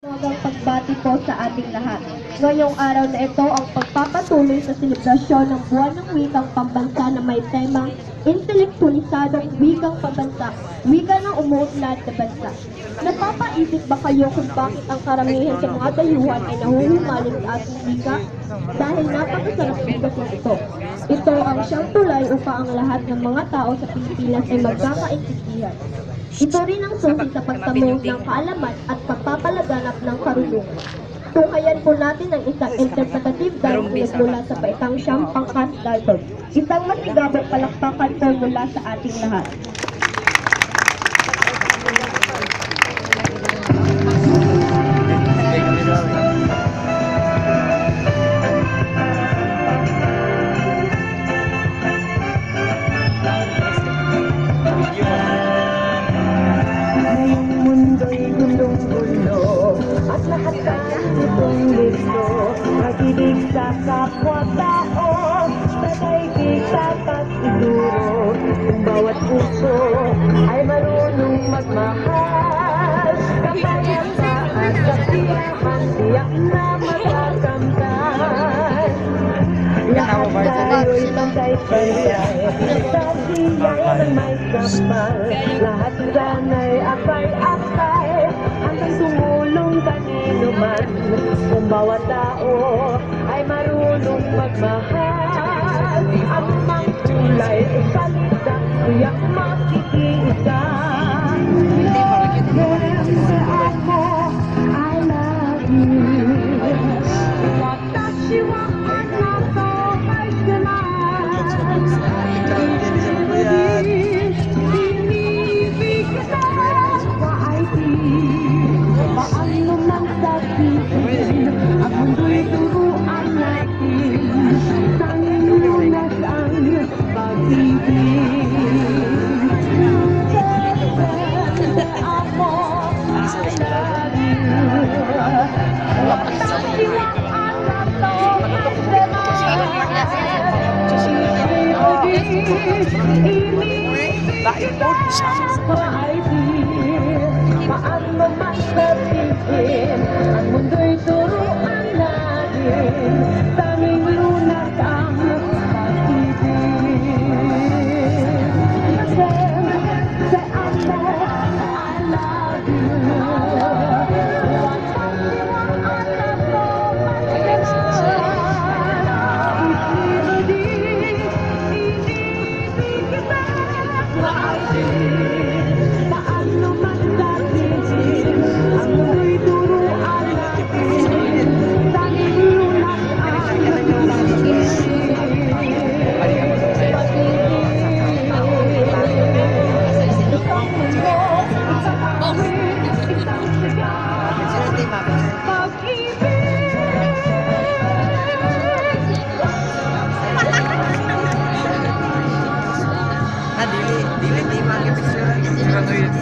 Magandang pagbati po sa ating lahat. Ngayong araw na ito ang pagpapatuloy sa selebrasyon ng Buwan ng Wikang Pambansa na may temang intelektualisadong wikang pambansa, wika ng umuunlad na bansa. Napapaisip ba kayo kung bakit ang karamihan sa mga dayuhan ay nahuhumaling sa ating wika? Dahil napakasarap bigasin ito. Ito ang siyang tulay upang ang lahat ng mga tao sa Pilipinas ay magkakaintindihan. Ito rin ang susi sa pagtamo ng kaalaman at pagpapalaganap ng karunungan. Tunghayan po natin ang isang interpretative dance mula sa paitang siyang pangkat Dalton. Isang masigabong palakpakan po mula sa ating lahat. At lahat itong listo, pag-ibig sa kapwa-tao, tatay tapat iduro. Kung bawat puso ay marunong magmahal, kapayapaan sa tiyahan, tiyak na matatamtan. Lahat tayo'y pantay-pantay, sa siyay ng may kapal. Lahat sana'y akay-akay, hanggang tumulong kanino man. Kung bawat tao ay marunong magmahal, ang mga kulay ay salita, tiyak makikiisa. I love you. Watashi wa anato ay inibig kita wa ay paano man sabihin, ang mundo'y turuan natin, tanging lunas ang pag-ibig. Paano man sabihin, ang mundo'y turuan natin, tanging lunas ang pag-ibig. Say amo, I love you. Paano man sabihin, ang mundo'y turuan natin, tanging lunas ang pag-ibig. Isang mundo, isang awit, isang sigaw, pag-ibig. Dili mangga picture. Sigurado yun.